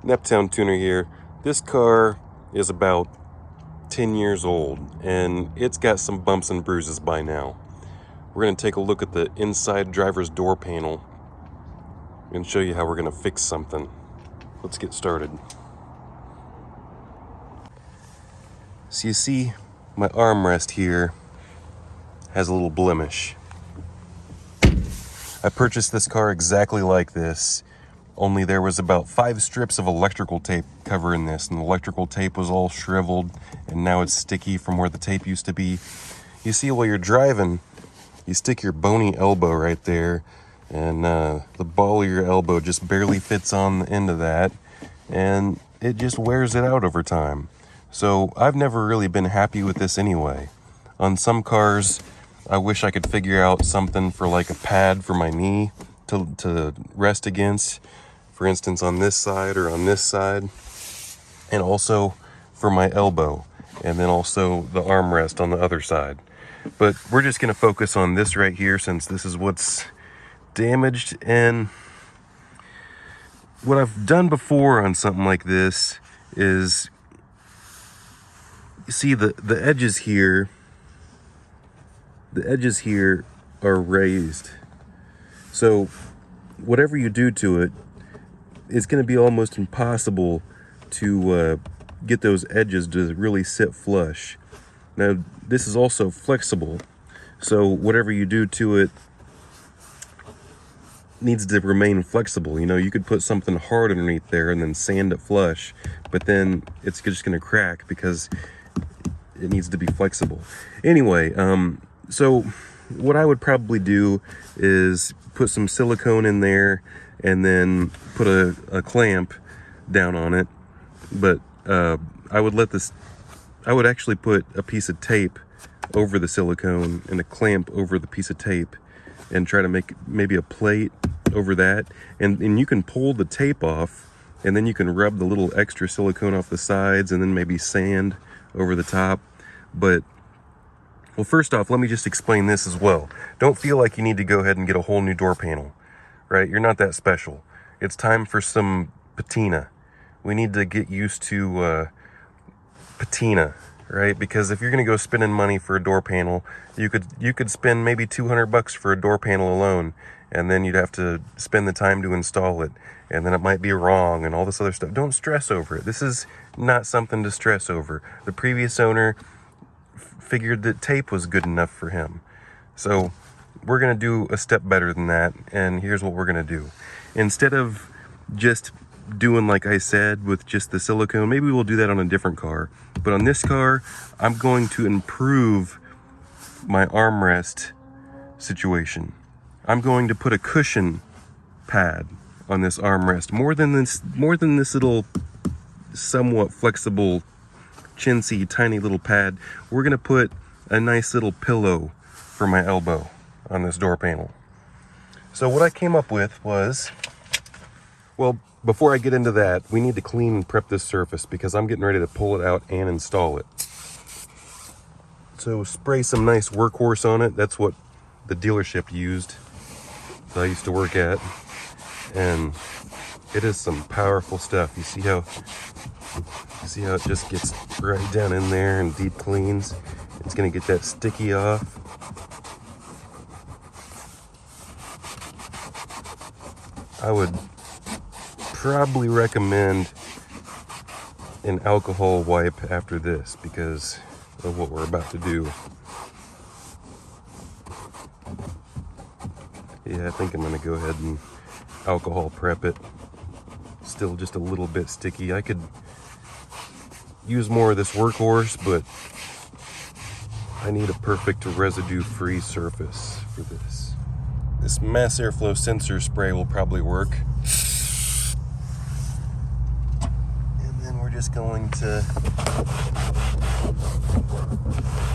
Neptown Tuner here. This car is about 10 years old and it's got some bumps and bruises by now. We're going to take a look at the inside driver's door panel and show you how we're going to fix something. Let's get started. So you see my armrest here has a little blemish. I purchased this car exactly like this, only there was about 5 strips of electrical tape covering this, and the electrical tape was all shriveled and now it's sticky from where the tape used to be. You see, while you're driving, you stick your bony elbow right there, and the ball of your elbow just barely fits on the end of that, and it just wears it out over time. So I've never really been happy with this anyway. On some cars, I wish I could figure out something for like a pad for my knee to rest against, for instance on this side or on this side, and also for my elbow, and then also the armrest on the other side. But we're just going to focus on this right here since this is what's damaged. And what I've done before on something like this is, you see the edges here, are raised. So whatever you do to it, it's going to be almost impossible to get those edges to really sit flush. Now, this is also flexible, so whatever you do to it needs to remain flexible. You know, you could put something hard underneath there and then sand it flush, but then it's just going to crack because it needs to be flexible. Anyway, so what I would probably do is put some silicone in there and then put a clamp down on it. But I would actually put a piece of tape over the silicone and a clamp over the piece of tape and try to make maybe a plate over that. And you can pull the tape off, and then you can rub the little extra silicone off the sides and then maybe sand over the top. But, well, first off, let me just explain this as well. Don't feel like you need to go ahead and get a whole new door panel, right? You're not that special. It's time for some patina. We need to get used to patina, right? Because if you're going to go spending money for a door panel, you could spend maybe $200 for a door panel alone, and then you'd have to spend the time to install it, and then it might be wrong and all this other stuff. Don't stress over it. This is not something to stress over. The previous owner figured that tape was good enough for him. So we're going to do a step better than that, and here's what we're going to do. Instead of just doing like I said with just the silicone, maybe we'll do that on a different car, but on this car I'm going to improve my armrest situation. I'm going to put a cushion pad on this armrest, more than this little somewhat flexible chintzy tiny little pad. We're gonna put a nice little pillow for my elbow on this door panel. So what I came up with was, well, before I get into that, we need to clean and prep this surface because I'm getting ready to pull it out and install it. So spray some nice workhorse on it. That's what the dealership used that I used to work at. And it is some powerful stuff. You see how it just gets right down in there and deep cleans. It's gonna get that sticky off. I would probably recommend an alcohol wipe after this because of what we're about to do. Yeah, I think I'm gonna go ahead and alcohol prep it. Still just a little bit sticky. I could use more of this workhorse, but I need a perfect residue-free surface for this. This mass airflow sensor spray will probably work. Just going to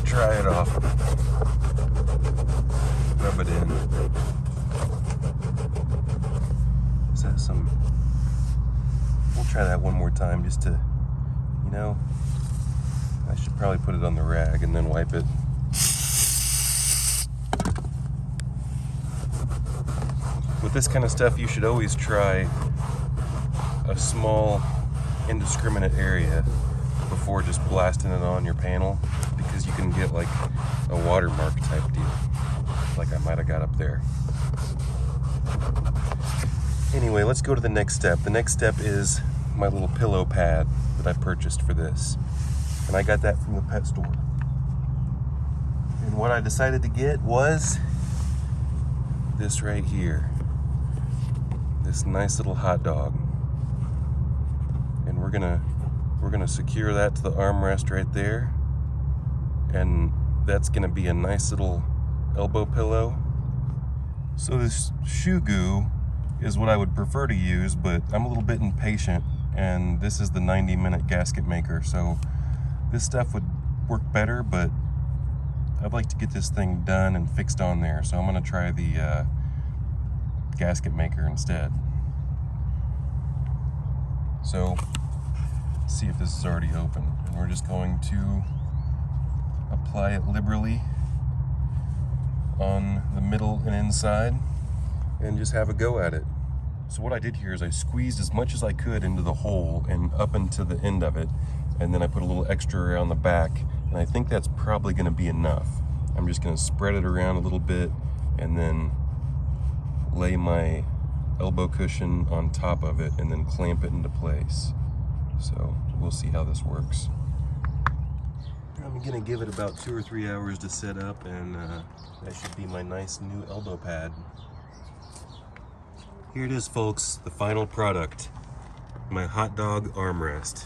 dry it off, rub it in. Is that some? We'll try that one more time just to, you know, I should probably put it on the rag and then wipe it. With this kind of stuff, you should always try a small indiscriminate area before just blasting it on your panel, because you can get like a watermark type deal, like I might have got up there. Anyway, let's go to the next step. The next step is my little pillow pad that I purchased for this. And I got that from the pet store. And what I decided to get was this right here. This nice little hot dog. And we're gonna secure that to the armrest right there. And that's gonna be a nice little elbow pillow. So this shoe goo is what I would prefer to use, but I'm a little bit impatient, and this is the 90-minute gasket maker, so this stuff would work better, but I'd like to get this thing done and fixed on there, so I'm gonna try the gasket maker instead. So, let's see if this is already open. And we're just going to apply it liberally on the middle and inside and just have a go at it. So what I did here is I squeezed as much as I could into the hole and up into the end of it, and then I put a little extra around the back, and I think that's probably going to be enough. I'm just going to spread it around a little bit and then lay my elbow cushion on top of it and then clamp it into place. So we'll see how this works. I'm gonna give it about 2 or 3 hours to set up, and that should be my nice new elbow pad. Here it is, folks, the final product, my hot dog armrest.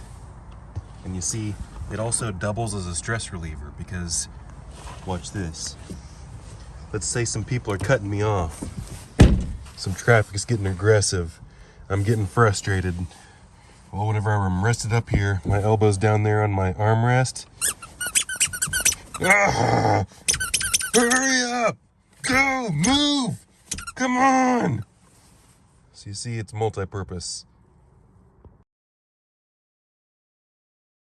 And you see, it also doubles as a stress reliever, because watch this. Let's say some people are cutting me off. Some traffic's getting aggressive. I'm getting frustrated. Well, whenever I'm rested up here, my elbow's down there on my armrest. Ah, hurry up! Go, move! Come on! So you see, it's multi-purpose.